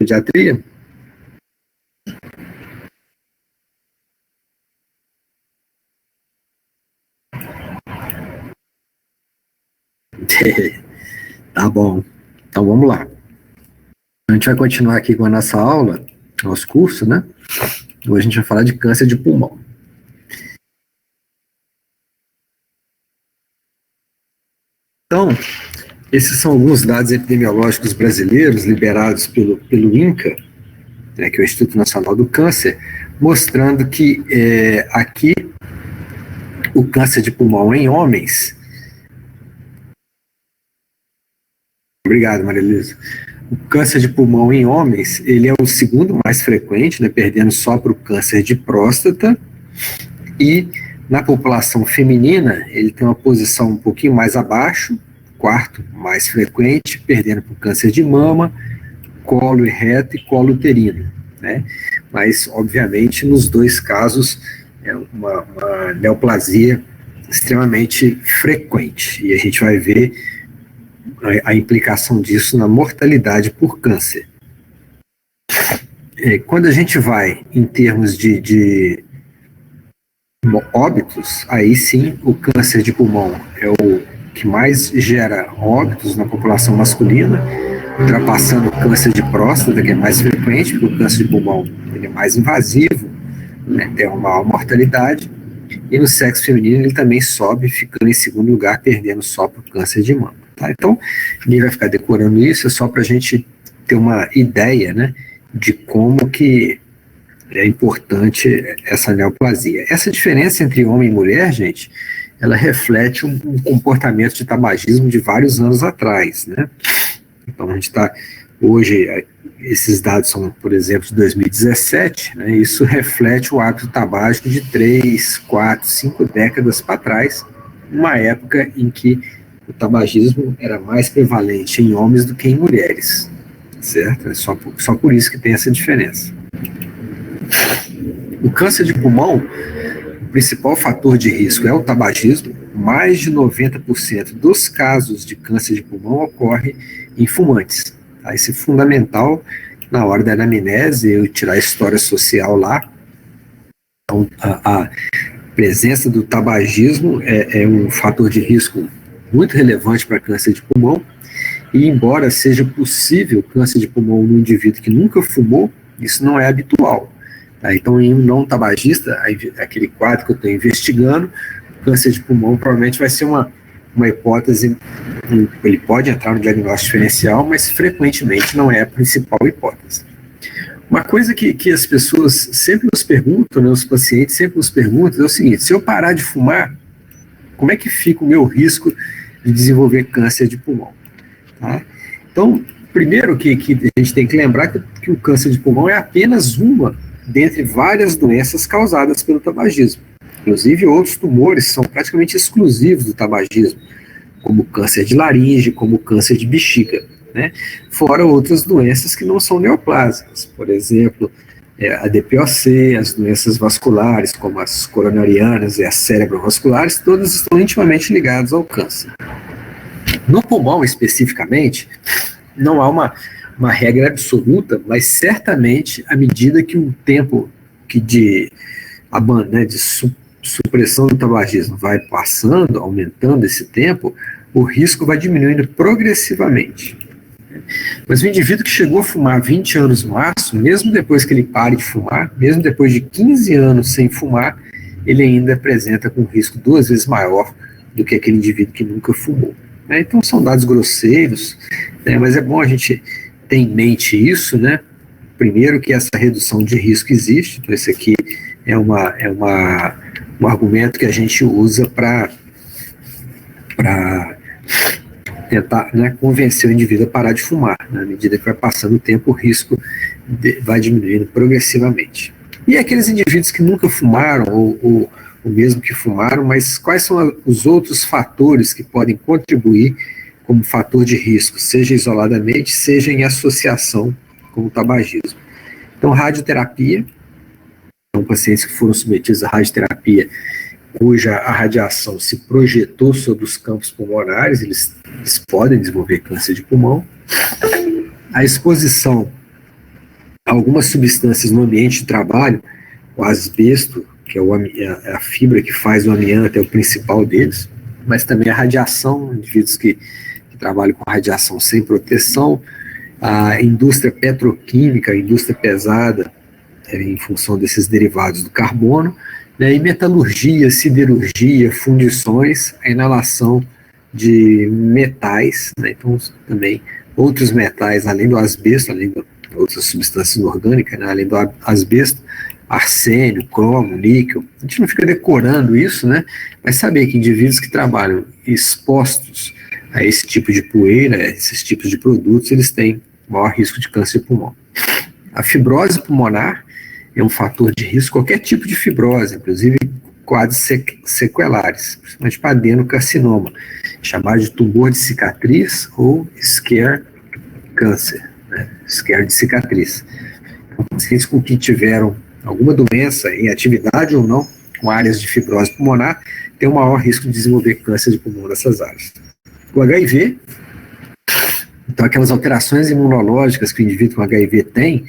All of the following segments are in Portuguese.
pediatria? Tá bom. Então vamos lá. A gente vai continuar aqui com a nossa aula, nosso curso, né? Hoje a gente vai falar de câncer de pulmão. Então, esses são alguns dados epidemiológicos brasileiros liberados pelo INCA, né, que é o Instituto Nacional do Câncer, mostrando que aqui o câncer de pulmão em homens... Obrigado, Maria Elisa. O câncer de pulmão em homens, ele é o segundo mais frequente, né, perdendo só para o câncer de próstata, e na população feminina, ele tem uma posição um pouquinho mais abaixo, quarto mais frequente, perdendo para o câncer de mama, colo e reto e colo uterino, né? Mas, obviamente, nos dois casos, é uma neoplasia extremamente frequente, e a gente vai ver a implicação disso na mortalidade por câncer. Quando a gente vai em termos de óbitos, aí sim o câncer de pulmão é o que mais gera óbitos na população masculina, ultrapassando o câncer de próstata, que é mais frequente, porque o câncer de pulmão ele é mais invasivo, né, tem uma maior mortalidade, e no sexo feminino ele também sobe, ficando em segundo lugar, perdendo só para o câncer de mama. Tá? Então, ninguém vai ficar decorando isso, é só para a gente ter uma ideia, né, de como que é importante essa neoplasia. Essa diferença entre homem e mulher, gente, ela reflete um comportamento de tabagismo de vários anos atrás, né? Então, a gente está, hoje, esses dados são, por exemplo, de 2017, né? Isso reflete o hábito tabágico de 3, 4, 5 décadas para trás, uma época em que o tabagismo era mais prevalente em homens do que em mulheres, certo? É só por isso que tem essa diferença. O câncer de pulmão, o principal fator de risco é o tabagismo. Mais de 90% dos casos de câncer de pulmão ocorre em fumantes. Tá? Isso é fundamental na hora da anamnese, eu tirar a história social lá. Então, a presença do tabagismo é um fator de risco muito relevante para câncer de pulmão, e embora seja possível câncer de pulmão num indivíduo que nunca fumou, isso não é habitual. Tá? Então, em um não tabagista, aquele quadro que eu estou investigando, câncer de pulmão provavelmente vai ser uma hipótese, ele pode entrar no diagnóstico diferencial, mas frequentemente não é a principal hipótese. Uma coisa que as pessoas sempre nos perguntam, né, os pacientes sempre nos perguntam, é o seguinte: se eu parar de fumar, como é que fica o meu risco de desenvolver câncer de pulmão? Tá? Então, primeiro que a gente tem que lembrar que o câncer de pulmão é apenas uma dentre várias doenças causadas pelo tabagismo. Inclusive, outros tumores são praticamente exclusivos do tabagismo, como câncer de laringe, como câncer de bexiga, né? Fora outras doenças que não são neoplásicas, por exemplo, a DPOC, as doenças vasculares, como as coronarianas e as cerebrovasculares, todas estão intimamente ligadas ao câncer. No pulmão, especificamente, não há uma regra absoluta, mas certamente, à medida que o tempo de supressão do tabagismo vai passando, aumentando esse tempo, o risco vai diminuindo progressivamente. Mas o indivíduo que chegou a fumar 20 anos no máximo, mesmo depois que ele pare de fumar, mesmo depois de 15 anos sem fumar, ele ainda apresenta com um risco 2 vezes maior do que aquele indivíduo que nunca fumou. Então são dados grosseiros, né, mas é bom a gente ter em mente isso, né? Primeiro que essa redução de risco existe, então esse aqui é um argumento que a gente usa para tentar, né, convencer o indivíduo a parar de fumar. Né? À medida que vai passando o tempo, o risco vai diminuindo progressivamente. E aqueles indivíduos que nunca fumaram, ou mesmo que fumaram, mas quais são os outros fatores que podem contribuir como fator de risco, seja isoladamente, seja em associação com o tabagismo? Então, radioterapia, são pacientes que foram submetidos à radioterapia cuja a radiação se projetou sobre os campos pulmonares, eles podem desenvolver câncer de pulmão. A exposição algumas substâncias no ambiente de trabalho, o asbesto, que é a fibra que faz o amianto, é o principal deles, mas também a radiação, indivíduos que trabalham com radiação sem proteção, a indústria petroquímica, a indústria pesada, em função desses derivados do carbono, né, e metalurgia, siderurgia, fundições, a inalação de metais, né, então também outros metais, além do asbesto, além de outras substâncias orgânicas, né, além do asbesto, arsênio, cromo, níquel. A gente não fica decorando isso, né, mas saber que indivíduos que trabalham expostos a esse tipo de poeira, a esses tipos de produtos, eles têm maior risco de câncer de pulmão. A fibrose pulmonar é um fator de risco, qualquer tipo de fibrose, inclusive quadros sequelares, principalmente para adenocarcinoma, chamado de tumor de cicatriz ou scare câncer, né? Scare de cicatriz. Então, pacientes com que tiveram alguma doença em atividade ou não, com áreas de fibrose pulmonar, têm um maior risco de desenvolver câncer de pulmão nessas áreas. O HIV, então aquelas alterações imunológicas que o indivíduo com HIV tem,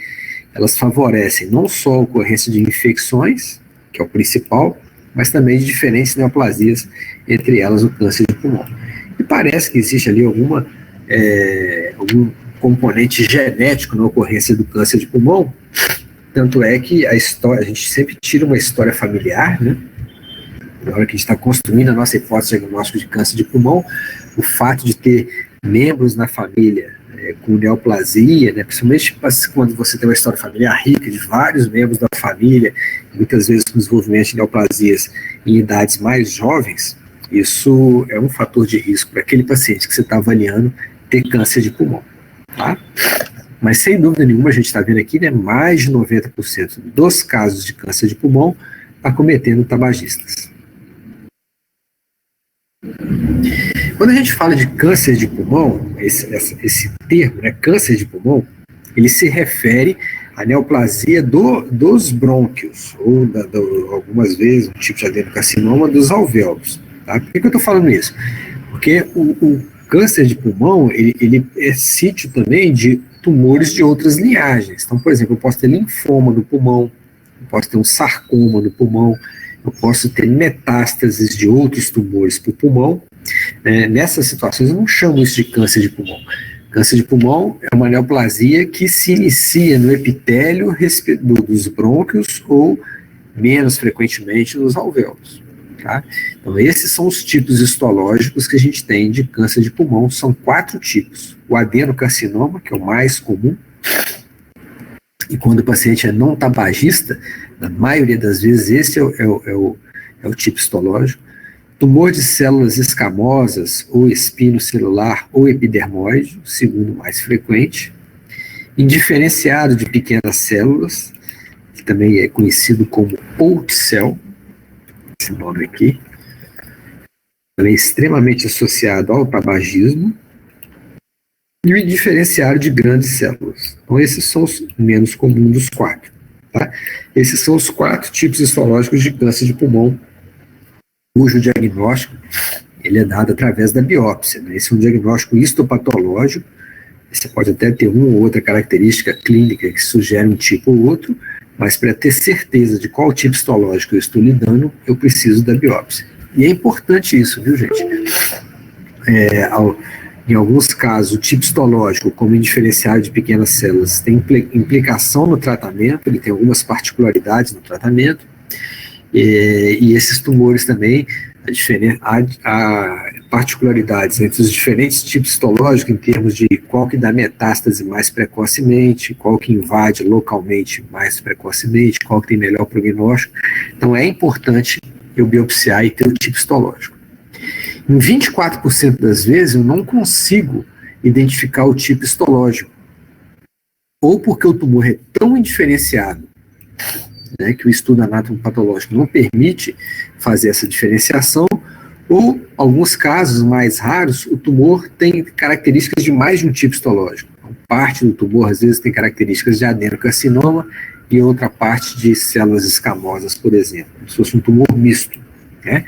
elas favorecem não só a ocorrência de infecções, que é o principal, mas também de diferentes neoplasias, entre elas o câncer de pulmão. E parece que existe ali algum componente genético na ocorrência do câncer de pulmão, tanto é que a gente sempre tira uma história familiar, né? Na hora que a gente está construindo a nossa hipótese diagnóstica de câncer de pulmão, o fato de ter membros na família com neoplasia, né, principalmente quando você tem uma história familiar rica de vários membros da família, muitas vezes com desenvolvimento de neoplasias em idades mais jovens, isso é um fator de risco para aquele paciente que você está avaliando ter câncer de pulmão. Tá? Mas sem dúvida nenhuma, a gente está vendo aqui, né, mais de 90% dos casos de câncer de pulmão acometendo tabagistas. Quando a gente fala de câncer de pulmão, esse termo, né, câncer de pulmão, ele se refere à neoplasia dos brônquios, ou algumas vezes, um tipo de adenocarcinoma dos alvéolos. Tá? Por que eu estou falando isso? Porque o câncer de pulmão, ele é sítio também de tumores de outras linhagens. Então, por exemplo, eu posso ter linfoma no pulmão, eu posso ter um sarcoma no pulmão, eu posso ter metástases de outros tumores para o pulmão. Nessas situações, eu não chamo isso de câncer de pulmão. Câncer de pulmão é uma neoplasia que se inicia no epitélio dos brônquios ou, menos frequentemente, nos alvéolos. Tá? Então, esses são os tipos histológicos que a gente tem de câncer de pulmão. São 4 tipos. O adenocarcinoma, que é o mais comum, e quando o paciente é não tabagista, na maioria das vezes esse é o tipo histológico. Tumor de células escamosas, ou espino celular, ou epidermoide, o segundo mais frequente. Indiferenciado de pequenas células, que também é conhecido como Holt cell, esse nome aqui. Também é extremamente associado ao tabagismo. E o indiferenciado de grandes células. Então, esses são os menos comuns dos 4. Tá? Esses são os 4 tipos histológicos de câncer de pulmão, cujo diagnóstico ele é dado através da biópsia. Né? Esse é um diagnóstico histopatológico. Você pode até ter uma ou outra característica clínica que sugere um tipo ou outro, mas para ter certeza de qual tipo histológico eu estou lidando, eu preciso da biópsia. E é importante isso, viu, gente? Em alguns casos, o tipo histológico, como indiferenciado de pequenas células, tem implicação no tratamento, ele tem algumas particularidades no tratamento, e esses tumores também, há particularidades entre os diferentes tipos histológicos em termos de qual que dá metástase mais precocemente, qual que invade localmente mais precocemente, qual que tem melhor prognóstico. Então é importante eu biopsiar e ter o tipo histológico. Em 24% das vezes eu não consigo identificar o tipo histológico, ou porque o tumor é tão indiferenciado, né, que o estudo anatomopatológico não permite fazer essa diferenciação, ou, alguns casos mais raros, o tumor tem características de mais de um tipo histológico. Então, parte do tumor, às vezes, tem características de adenocarcinoma e outra parte de células escamosas, por exemplo, como se fosse um tumor misto. Né?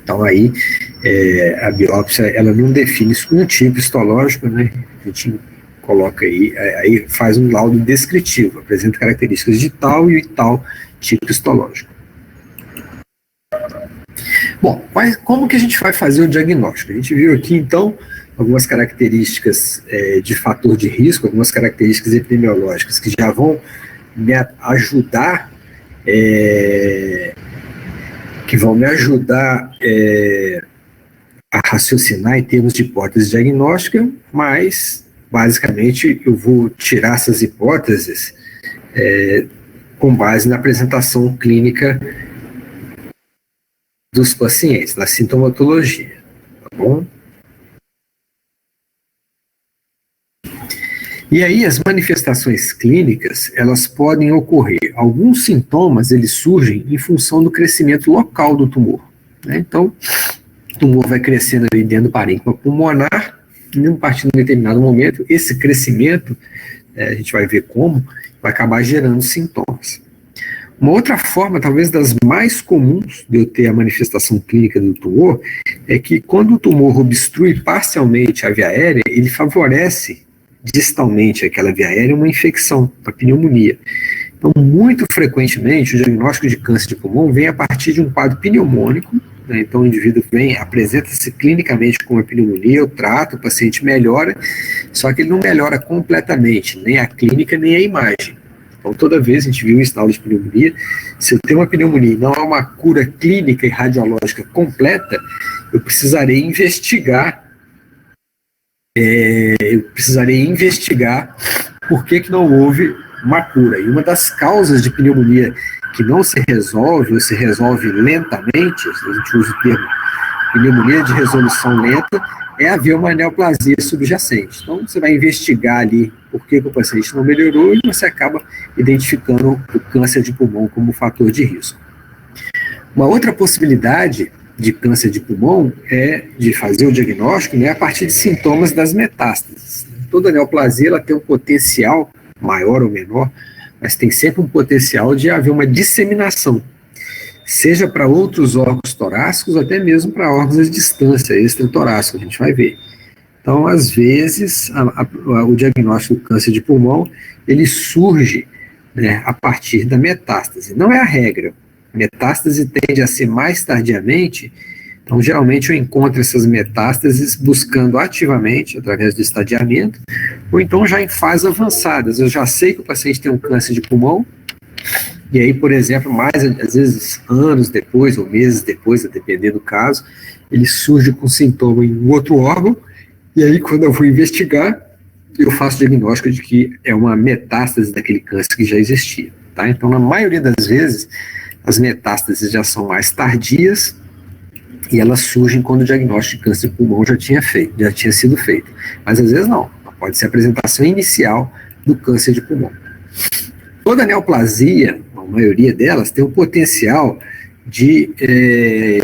Então, aí, a biópsia, ela não define um tipo histológico, né? A gente coloca aí faz um laudo descritivo, apresenta características de tal e tal tipo histológico. Bom, como que a gente vai fazer o diagnóstico? A gente viu aqui, então, algumas características de fator de risco, algumas características epidemiológicas que já vão me ajudar, a raciocinar em termos de hipótese diagnóstica, mas, basicamente, eu vou tirar essas hipóteses com base na apresentação clínica dos pacientes, na sintomatologia, tá bom? E aí as manifestações clínicas, elas podem ocorrer. Alguns sintomas, eles surgem em função do crescimento local do tumor, né? Então, o tumor vai crescendo ali dentro do parênquima pulmonar, e a partir de um determinado momento, esse crescimento, a gente vai ver como, vai acabar gerando sintomas. Uma outra forma, talvez das mais comuns de eu ter a manifestação clínica do tumor, é que quando o tumor obstrui parcialmente a via aérea, ele favorece distalmente aquela via aérea uma infecção, uma pneumonia. Então, muito frequentemente, o diagnóstico de câncer de pulmão vem a partir de um quadro pneumônico, né? Então, o indivíduo apresenta-se clinicamente com uma pneumonia, eu trato, o paciente melhora, só que ele não melhora completamente, nem a clínica, nem a imagem. Então, toda vez a gente viu isso na aula de pneumonia, se eu tenho uma pneumonia e não há uma cura clínica e radiológica completa, eu precisaria investigar por que não houve uma cura. E uma das causas de pneumonia que não se resolve, ou se resolve lentamente, a gente usa o termo pneumonia de resolução lenta, é haver uma neoplasia subjacente. Então, você vai investigar ali por que o paciente não melhorou e você acaba identificando o câncer de pulmão como fator de risco. Uma outra possibilidade de câncer de pulmão é de fazer o diagnóstico, né, a partir de sintomas das metástases. Toda neoplasia ela tem um potencial, maior ou menor, mas tem sempre um potencial de haver uma disseminação, seja para outros órgãos torácicos, até mesmo para órgãos à distância, extratorácico, a gente vai ver. Então, às vezes, o diagnóstico do câncer de pulmão, ele surge, né, a partir da metástase. Não é a regra. A metástase tende a ser mais tardiamente, então, geralmente, eu encontro essas metástases buscando ativamente, através do estadiamento, ou então já em fases avançadas. Eu já sei que o paciente tem um câncer de pulmão, e aí, por exemplo, às vezes anos depois, ou meses depois, a depender do caso, ele surge com sintoma em outro órgão, e aí quando eu vou investigar, eu faço o diagnóstico de que é uma metástase daquele câncer que já existia, tá? Então, na maioria das vezes, as metástases já são mais tardias, e elas surgem quando o diagnóstico de câncer de pulmão já tinha sido feito. Mas às vezes não, pode ser a apresentação inicial do câncer de pulmão. Toda neoplasia, a maioria delas, tem o potencial de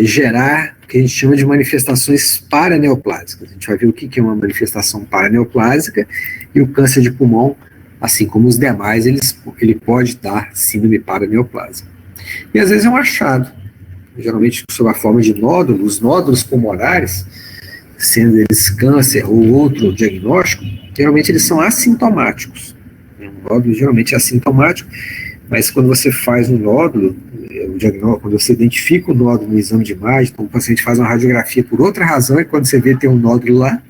gerar o que a gente chama de manifestações paraneoplásicas. A gente vai ver o que é uma manifestação paraneoplásica, e o câncer de pulmão, assim como os demais, ele pode dar síndrome paraneoplásica. E às vezes é um achado, geralmente sob a forma de nódulos, nódulos pulmonares, sendo eles câncer ou outro diagnóstico, geralmente eles são assintomáticos. O nódulo geralmente é assintomático, mas quando você faz um nódulo, quando você identifica o nódulo no exame de imagem, então o paciente faz uma radiografia por outra razão, e quando você vê tem um nódulo lá,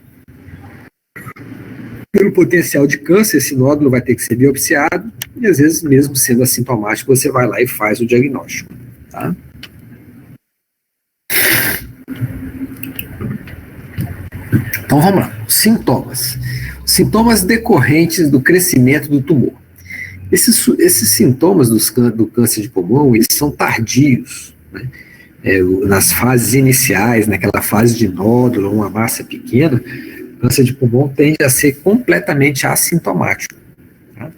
pelo potencial de câncer, esse nódulo vai ter que ser biopsiado, e às vezes, mesmo sendo assintomático, você vai lá e faz o diagnóstico, tá? Então vamos lá, sintomas. Sintomas decorrentes do crescimento do tumor. Esses sintomas do câncer de pulmão, eles são tardios, né? Nas fases iniciais, naquela fase de nódulo, uma massa pequena, o câncer de pulmão tende a ser completamente assintomático, tá?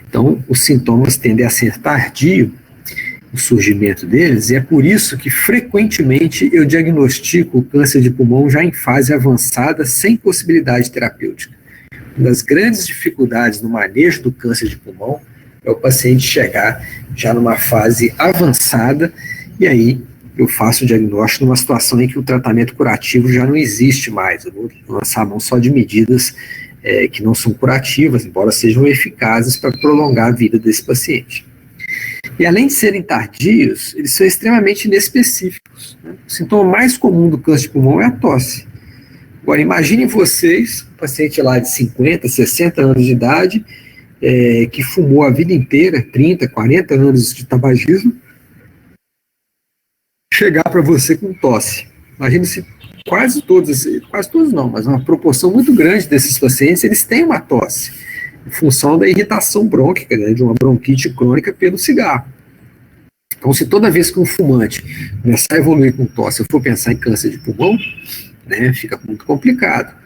Então, os sintomas tendem a ser tardios, o surgimento deles, e é por isso que frequentemente eu diagnostico o câncer de pulmão já em fase avançada, sem possibilidade terapêutica. Uma das grandes dificuldades no manejo do câncer de pulmão é o paciente chegar já numa fase avançada, e aí eu faço o diagnóstico numa situação em que o tratamento curativo já não existe mais. Eu vou lançar a mão só de medidas que não são curativas, embora sejam eficazes para prolongar a vida desse paciente. E além de serem tardios, eles são extremamente inespecíficos, né? O sintoma mais comum do câncer de pulmão é a tosse. Agora, imaginem vocês, um paciente lá de 50, 60 anos de idade, que fumou a vida inteira, 30, 40 anos de tabagismo, chegar para você com tosse. Imagine se quase todos não, mas uma proporção muito grande desses pacientes, eles têm uma tosse, em função da irritação brônquica, né, de uma bronquite crônica pelo cigarro. Então, se toda vez que um fumante começar a evoluir com tosse, eu for pensar em câncer de pulmão, né, fica muito complicado.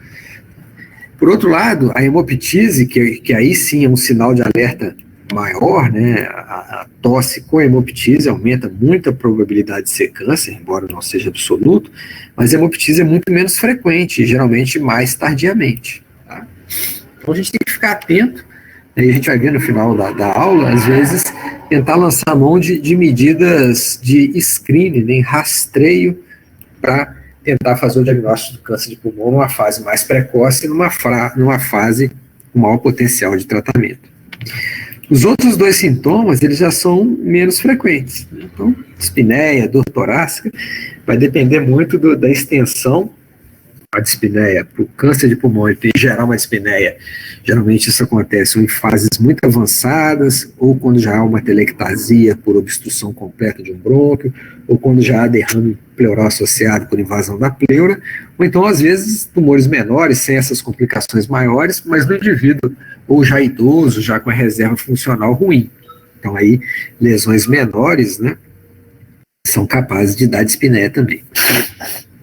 Por outro lado, a hemoptise, que aí sim é um sinal de alerta maior, né, a tosse com hemoptise aumenta muito a probabilidade de ser câncer, embora não seja absoluto, mas a hemoptise é muito menos frequente, geralmente mais tardiamente. Tá? Então a gente tem que ficar atento, né, e a gente vai ver no final da aula, às vezes, tentar lançar a mão de medidas de screening, né, rastreio, para tentar fazer o diagnóstico do câncer de pulmão numa fase mais precoce, numa fase com maior potencial de tratamento. Os outros dois sintomas, eles já são menos frequentes. Então, dispneia, dor torácica, vai depender muito da extensão. A dispneia, para o câncer de pulmão, ele tem gerar uma dispneia. Geralmente isso acontece em fases muito avançadas, ou quando já há uma telectasia por obstrução completa de um brônquio, ou quando já há derrame pleural associado por invasão da pleura, ou então, às vezes, tumores menores, sem essas complicações maiores, mas no indivíduo ou já idoso, já com a reserva funcional ruim. Então, aí, lesões menores, né, são capazes de dar dispneia também.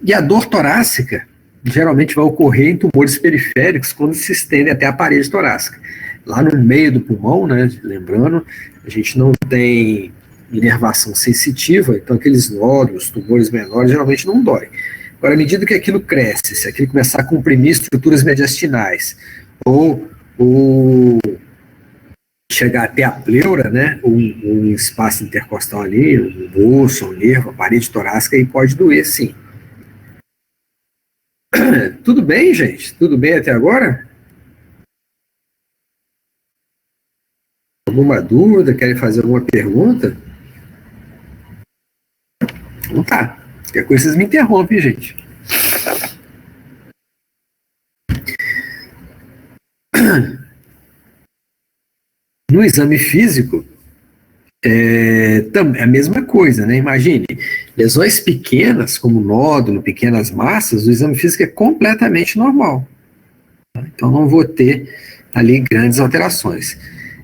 E a dor torácica geralmente vai ocorrer em tumores periféricos quando se estende até a parede torácica. Lá no meio do pulmão, né, lembrando, a gente não tem inervação sensitiva, então aqueles nódulos, tumores menores, geralmente não dói. Agora, à medida que aquilo cresce, se aquilo começar a comprimir estruturas mediastinais, ou chegar até a pleura, né, um espaço intercostal ali, um osso, um nervo, a parede torácica, aí pode doer, sim. Tudo bem, gente? Tudo bem até agora? Alguma dúvida? Querem fazer alguma pergunta? Então tá. Qualquer coisa vocês me interrompem, gente. No exame físico, é a mesma coisa, né? Imagine, lesões pequenas, como nódulo, pequenas massas, o exame físico é completamente normal. Então não vou ter ali grandes alterações.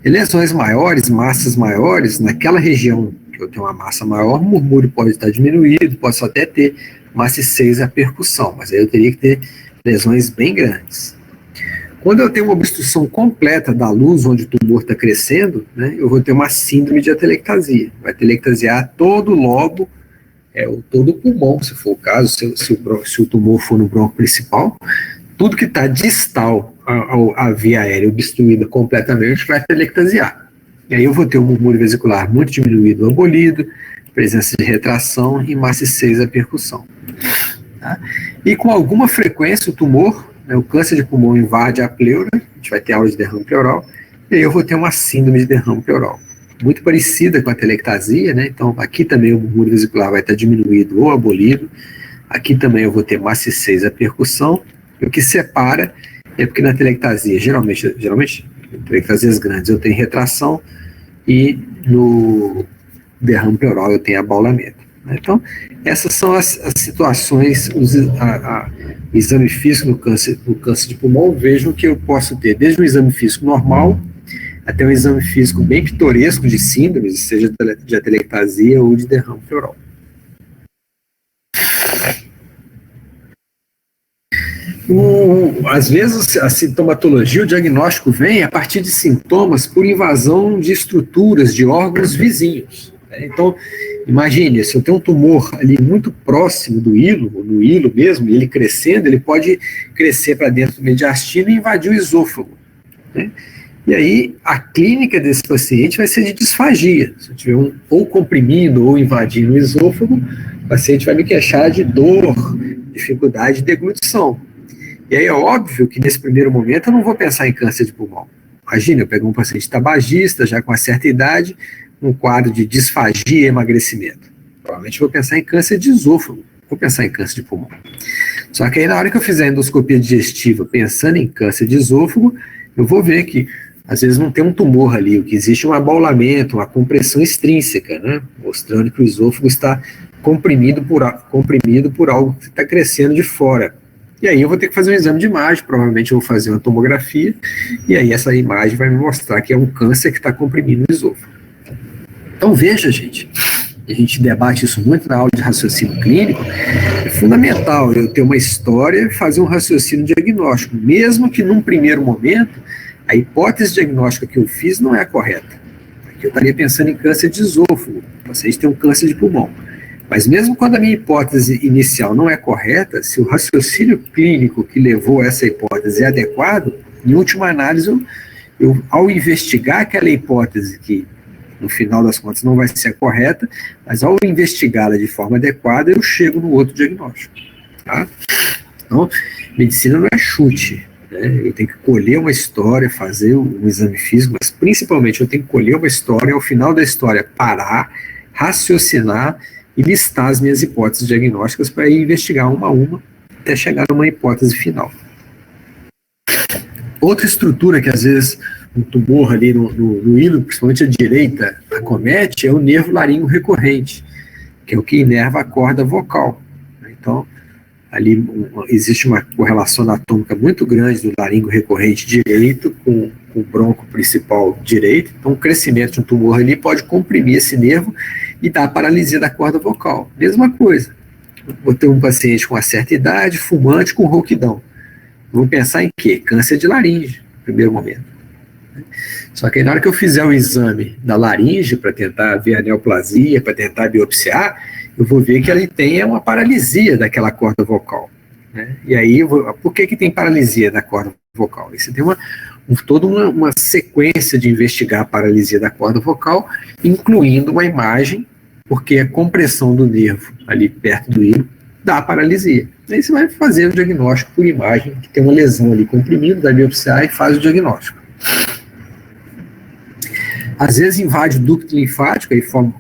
E lesões maiores, massas maiores, naquela região que eu tenho uma massa maior, o murmúrio pode estar diminuído, posso até ter massa 6 a percussão, mas aí eu teria que ter lesões bem grandes. Quando eu tenho uma obstrução completa da luz onde o tumor está crescendo, né, eu vou ter uma síndrome de atelectasia. Vai atelectasiar todo o lobo, todo o pulmão, se for o caso, se o tumor for no bronco principal, tudo que está distal à via aérea obstruída completamente vai atelectasiar. E aí eu vou ter um murmúrio vesicular muito diminuído ou abolido, presença de retração e massa 6 a percussão. Tá? E com alguma frequência o tumor, né, o câncer de pulmão invade a pleura, a gente vai ter aula de derrame pleural, e aí eu vou ter uma síndrome de derrame pleural. Muito parecida com a telectasia, né? Então aqui também o murmúrio vesicular vai estar diminuído ou abolido, aqui também eu vou ter massa 6 a percussão, e o que separa é porque na telectasia, geralmente em telectasias grandes eu tenho retração, e no derrame pleural eu tenho abaulamento. Então, essas são as situações, o exame físico no câncer de pulmão, vejam que eu posso ter desde um exame físico normal até um exame físico bem pitoresco de síndromes, seja de atelectasia ou de derrame pleural. Às vezes a sintomatologia, o diagnóstico vem a partir de sintomas por invasão de estruturas, de órgãos vizinhos. Então, imagine, se eu tenho um tumor ali muito próximo do hilo, ou no hilo mesmo, e ele crescendo, ele pode crescer para dentro do mediastino e invadir o esôfago. Né? E aí, a clínica desse paciente vai ser de disfagia. Se eu tiver ou comprimindo ou invadindo o esôfago, o paciente vai me queixar de dor, dificuldade de deglutição. E aí é óbvio que nesse primeiro momento eu não vou pensar em câncer de pulmão. Imagina, eu pego um paciente tabagista, já com uma certa idade, um quadro de disfagia e emagrecimento. Provavelmente vou pensar em câncer de esôfago, vou pensar em câncer de pulmão. Só que aí na hora que eu fizer a endoscopia digestiva pensando em câncer de esôfago, eu vou ver que às vezes não tem um tumor ali, o que existe é um abaulamento, uma compressão extrínseca, né? Mostrando que o esôfago está comprimido por algo que está crescendo de fora. E aí eu vou ter que fazer um exame de imagem, provavelmente eu vou fazer uma tomografia, e aí essa imagem vai me mostrar que é um câncer que está comprimindo o esôfago. Então veja, gente, a gente debate isso muito na aula de raciocínio clínico, é fundamental eu ter uma história e fazer um raciocínio diagnóstico, mesmo que num primeiro momento a hipótese diagnóstica que eu fiz não é a correta. Aqui eu estaria pensando em câncer de esôfago, vocês têm um câncer de pulmão. Mas mesmo quando a minha hipótese inicial não é correta, se o raciocínio clínico que levou a essa hipótese é adequado, em última análise, eu ao investigar aquela hipótese que, no final das contas, não vai ser correta, mas ao investigá-la de forma adequada, eu chego no outro diagnóstico. Tá? Então, medicina não é chute. Né? Eu tenho que colher uma história, fazer um exame físico, mas principalmente eu tenho que colher uma história, ao final da história parar, raciocinar e listar as minhas hipóteses diagnósticas para ir investigar uma a uma até chegar numa hipótese final. Outra estrutura que às vezes um tumor ali no híleo, principalmente a direita, acomete, é o nervo laríngeo recorrente, que é o que inerva a corda vocal. Então, ali existe uma correlação anatômica muito grande do laríngeo recorrente direito com o bronco principal direito. Então, o crescimento de um tumor ali pode comprimir esse nervo e dar paralisia da corda vocal. Mesma coisa. Vou ter um paciente com uma certa idade, fumante, com rouquidão. Vou pensar em quê? Câncer de laringe, no primeiro momento. Só que aí, na hora que eu fizer o exame da laringe para tentar ver a neoplasia, para tentar biopsiar, eu vou ver que ele tem uma paralisia daquela corda vocal. Né? E aí, por que tem paralisia da corda vocal? Você tem toda uma sequência de investigar a paralisia da corda vocal, incluindo uma imagem, porque a compressão do nervo ali perto do híleo dá paralisia. Aí você vai fazer o diagnóstico por imagem, que tem uma lesão ali comprimindo, da biopsia e faz o diagnóstico. Às vezes invade o ducto linfático, aí forma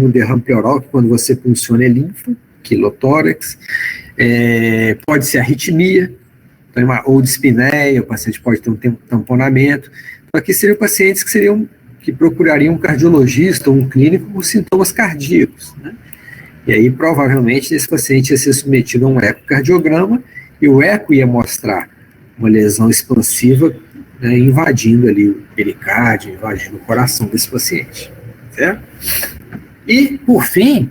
um derrame pleural, que quando você funciona é linfa, quilotórax, pode ser arritmia, ou dispneia, o paciente pode ter um tamponamento. Então, aqui seriam pacientes que procurariam um cardiologista ou um clínico com sintomas cardíacos, né? E aí, provavelmente, esse paciente ia ser submetido a um ecocardiograma, e o eco ia mostrar uma lesão expansiva, né, invadindo ali o pericárdio, invadindo o coração desse paciente. Certo? E, por fim,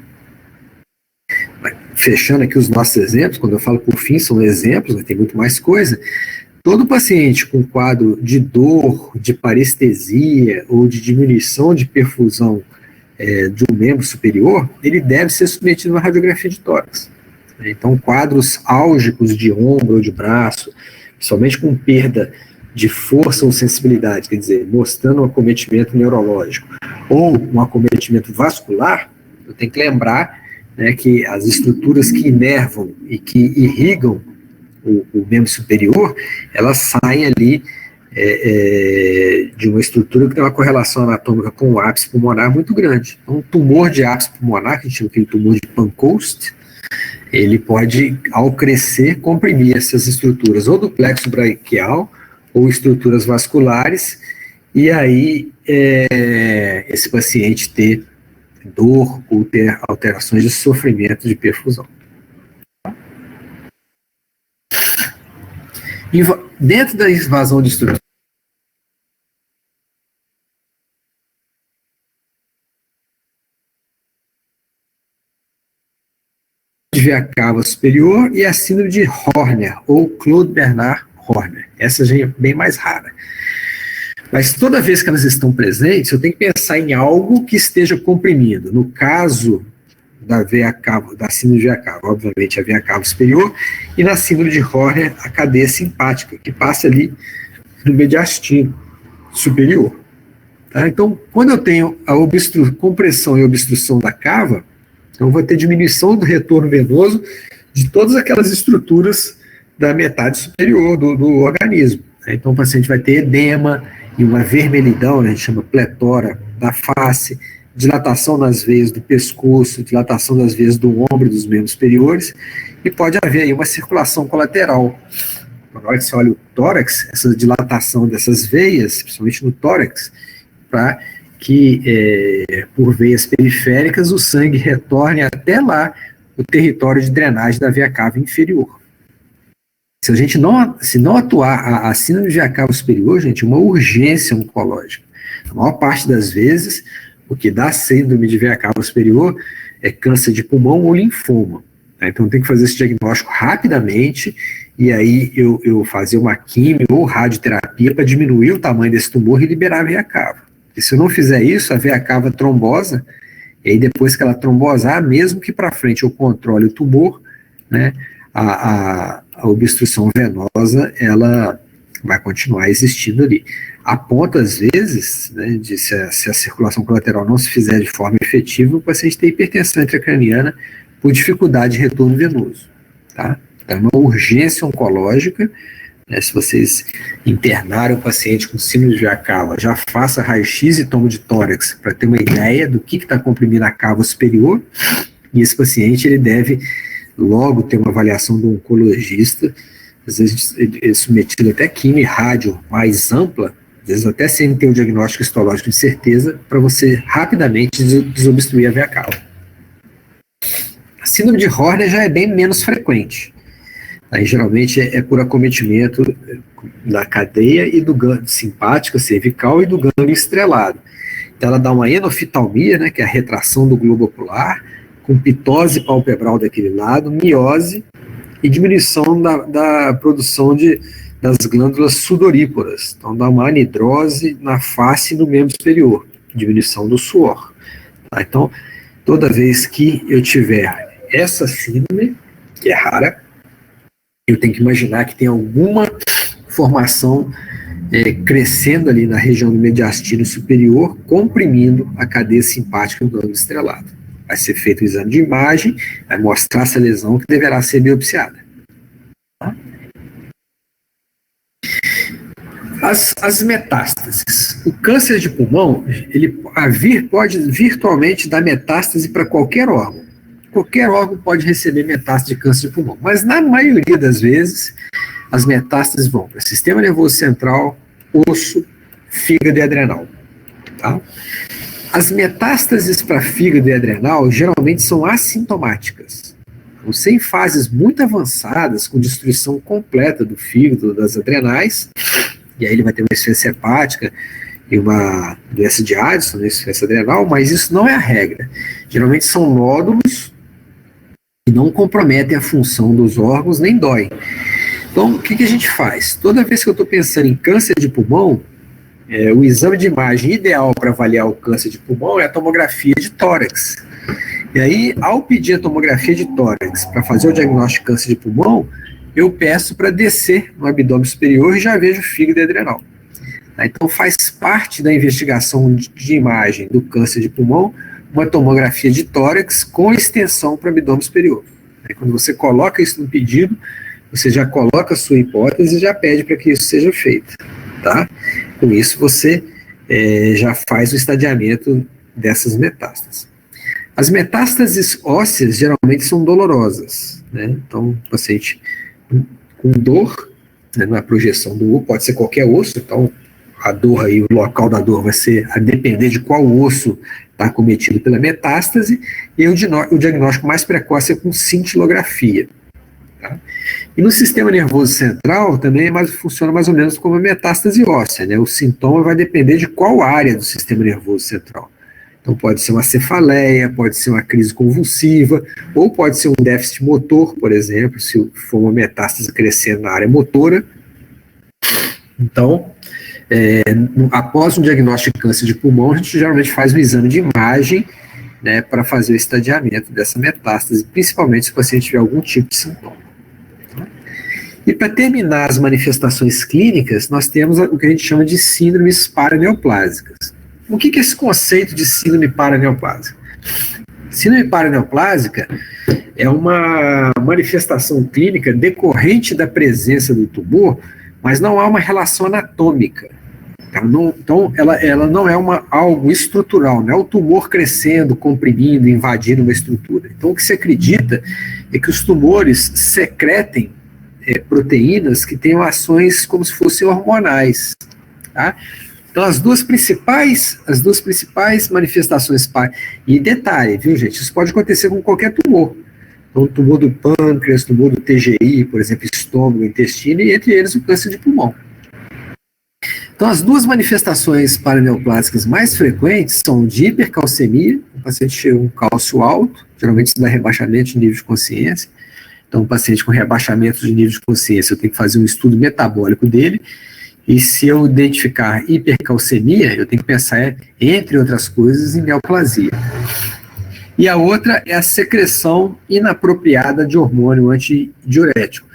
fechando aqui os nossos exemplos, quando eu falo por fim, são exemplos, né, tem muito mais coisa. Todo paciente com quadro de dor, de parestesia ou de diminuição de perfusão de um membro superior, ele deve ser submetido a uma radiografia de tórax. Então, quadros álgicos de ombro ou de braço, somente com perda de força ou sensibilidade, quer dizer, mostrando um acometimento neurológico ou um acometimento vascular, eu tenho que lembrar, né, que as estruturas que inervam e que irrigam o membro superior, elas saem ali de uma estrutura que tem uma correlação anatômica com o ápice pulmonar muito grande. Então, um tumor de ápice pulmonar, que a gente chama aquele tumor de Pancoast, ele pode, ao crescer, comprimir essas estruturas, ou do plexo braquial, ou estruturas vasculares, e aí esse paciente ter dor ou ter alterações de sofrimento de perfusão. Dentro da invasão de estrutura de veia cava superior e a síndrome de Horner, ou Claude Bernard Horner. Essa já é bem mais rara. Mas toda vez que elas estão presentes, eu tenho que pensar em algo que esteja comprimido. No caso da veia cava, da síndrome de veia cava, obviamente a veia cava superior, e na síndrome de Horner, a cadeia simpática, que passa ali no mediastino superior. Tá? Então, quando eu tenho a compressão e obstrução da cava, eu vou ter diminuição do retorno venoso de todas aquelas estruturas da metade superior do organismo. Então, o paciente vai ter edema e uma vermelhidão, né, a gente chama pletora da face, dilatação nas veias do pescoço, dilatação das veias do ombro e dos membros superiores, e pode haver aí uma circulação colateral. Na hora que você olha o tórax, essa dilatação dessas veias, principalmente no tórax, para que, por veias periféricas, o sangue retorne até lá, o território de drenagem da veia cava inferior. Se a gente não atuar a síndrome de veia cava superior, gente, é uma urgência oncológica. A maior parte das vezes, o que dá síndrome de veia cava superior é câncer de pulmão ou linfoma. Tá? Então tem que fazer esse diagnóstico rapidamente, e aí eu fazer uma quimio ou radioterapia para diminuir o tamanho desse tumor e liberar a veia cava. E se eu não fizer isso, a veia cava trombosa, e aí depois que ela trombosar, mesmo que para frente eu controle o tumor, né, a obstrução venosa, ela vai continuar existindo ali. A ponto, às vezes, né, de se a circulação colateral não se fizer de forma efetiva, o paciente tem hipertensão intracraniana por dificuldade de retorno venoso. Tá? É uma urgência oncológica, né, se vocês internarem o paciente com síndrome de veia cava, já faça raio-x e tomo de tórax para ter uma ideia do que está comprimindo a cava superior, e esse paciente ele deve logo ter uma avaliação do oncologista, às vezes ele é submetido até quimio e rádio mais ampla, às vezes até sem ter o diagnóstico histológico de certeza, para você rapidamente desobstruir a veia cava. A síndrome de Horner já é bem menos frequente. Aí geralmente é por acometimento da cadeia e do gânglio simpática cervical e do gânglio estrelado. Então ela dá uma enoftalmia, né, que é a retração do globo ocular, com pitose palpebral daquele lado, miose e diminuição da produção das glândulas sudoríparas. Então dá uma anidrose na face e no membro superior, diminuição do suor. Tá? Então, toda vez que eu tiver essa síndrome, que é rara, eu tenho que imaginar que tem alguma formação crescendo ali na região do mediastino superior, comprimindo a cadeia simpática do gânglio estrelado. Vai ser feito o exame de imagem, vai mostrar essa lesão que deverá ser biopsiada. Tá? As metástases. O câncer de pulmão, pode virtualmente dar metástase para qualquer órgão. Qualquer órgão pode receber metástase de câncer de pulmão, mas na maioria das vezes, as metástases vão para o sistema nervoso central, osso, fígado e adrenal. Tá? As metástases para fígado e adrenal geralmente são assintomáticas. Então, sem fases muito avançadas, com destruição completa do fígado, das adrenais, e aí ele vai ter uma insuficiência hepática e uma doença de Addison, insuficiência adrenal, mas isso não é a regra. Geralmente são nódulos que não comprometem a função dos órgãos, nem doem. Então, o que a gente faz? Toda vez que eu estou pensando em câncer de pulmão, o exame de imagem ideal para avaliar o câncer de pulmão é a tomografia de tórax. E aí, ao pedir a tomografia de tórax para fazer o diagnóstico de câncer de pulmão, eu peço para descer no abdômen superior e já vejo fígado e adrenal. Então, faz parte da investigação de imagem do câncer de pulmão uma tomografia de tórax com extensão para o abdômen superior. Aí, quando você coloca isso no pedido, você já coloca a sua hipótese e já pede para que isso seja feito. Tá? Com isso, você já faz o estadiamento dessas metástases. As metástases ósseas geralmente são dolorosas, né? Então, o paciente com dor, né, na projeção do osso, pode ser qualquer osso, então a dor aí, o local da dor vai ser a depender de qual osso está acometido pela metástase, e o diagnóstico mais precoce é com cintilografia. Tá? E no sistema nervoso central também funciona mais ou menos como a metástase óssea, né? O sintoma vai depender de qual área do sistema nervoso central. Então pode ser uma cefaleia, pode ser uma crise convulsiva, ou pode ser um déficit motor, por exemplo, se for uma metástase crescendo na área motora. Então, após um diagnóstico de câncer de pulmão, a gente geralmente faz um exame de imagem, né, para fazer o estadiamento dessa metástase, principalmente se o paciente tiver algum tipo de sintoma. E para terminar as manifestações clínicas, nós temos o que a gente chama de síndromes paraneoplásicas. O que é esse conceito de síndrome paraneoplásica? Síndrome paraneoplásica é uma manifestação clínica decorrente da presença do tumor, mas não há uma relação anatômica. Então, ela não é algo estrutural, não é o tumor crescendo, comprimindo, invadindo uma estrutura. Então, o que se acredita é que os tumores secretem proteínas que tenham ações como se fossem hormonais. Tá? Então, as duas principais manifestações, e detalhe, viu, gente, isso pode acontecer com qualquer tumor. Então, tumor do pâncreas, tumor do TGI, por exemplo, estômago, intestino, e entre eles o câncer de pulmão. Então, as duas manifestações paraneoplásicas mais frequentes são de hipercalcemia, o paciente chega com cálcio alto, geralmente isso dá rebaixamento de nível de consciência. Então, o paciente com rebaixamento de nível de consciência, eu tenho que fazer um estudo metabólico dele, e se eu identificar hipercalcemia, eu tenho que pensar, entre outras coisas, em neoplasia. E a outra é a secreção inapropriada de hormônio antidiurético.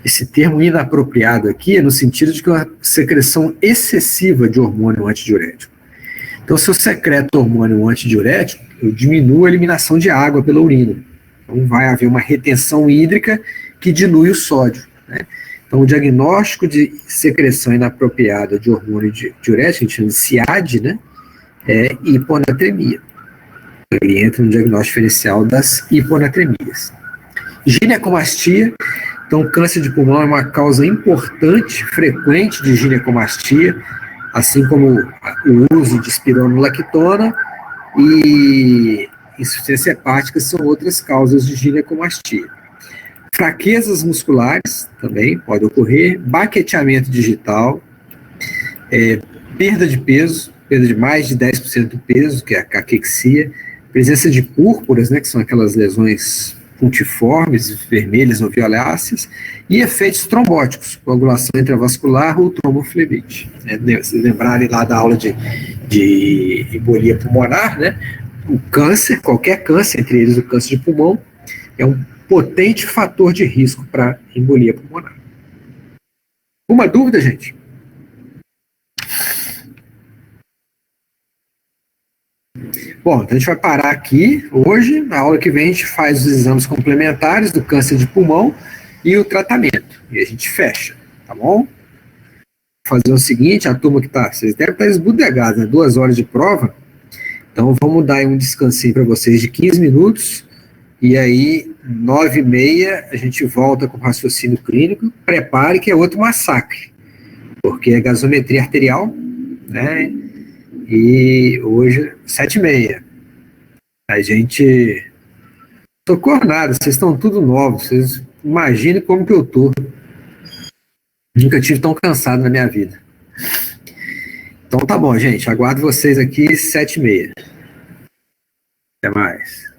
Esse termo inapropriado aqui é no sentido de que é uma secreção excessiva de hormônio antidiurético. Então, se eu secreto hormônio antidiurético, eu diminuo a eliminação de água pela urina. Então, vai haver uma retenção hídrica que dilui o sódio, né? Então, o diagnóstico de secreção inapropriada de hormônio diurético, a gente chama de SIAD, né? É hiponatremia. Ele entra no diagnóstico diferencial das hiponatremias. Ginecomastia. Então, câncer de pulmão é uma causa importante, frequente de ginecomastia, assim como o uso de espironolactona e insuficiência hepática são outras causas de ginecomastia. Fraquezas musculares também pode ocorrer, baqueteamento digital, perda de peso, perda de mais de 10% do peso, que é a caquexia, presença de púrpuras, né, que são aquelas lesões puntiformes, vermelhas ou violáceas, e efeitos trombóticos, coagulação intravascular ou tromboflebite. Se lembrarem lá da aula de embolia pulmonar, né, o câncer, qualquer câncer, entre eles o câncer de pulmão, é um potente fator de risco para embolia pulmonar. Uma dúvida, gente? Bom, então a gente vai parar aqui hoje. Na aula que vem a gente faz os exames complementares do câncer de pulmão e o tratamento. E a gente fecha, tá bom? Vou fazer o seguinte, a turma que tá, vocês devem estar esbudegados, né? 2 horas de prova. Então vamos dar um descansinho para vocês de 15 minutos. E aí, 9h30, a gente volta com o raciocínio clínico. Prepare que é outro massacre. Porque é gasometria arterial, né? E hoje, 7h30. A gente... Socorro nada, vocês estão tudo novos. Vocês imaginem como que eu tô. Nunca tive tão cansado na minha vida. Então tá bom, gente. Aguardo vocês aqui 7h30. Até mais.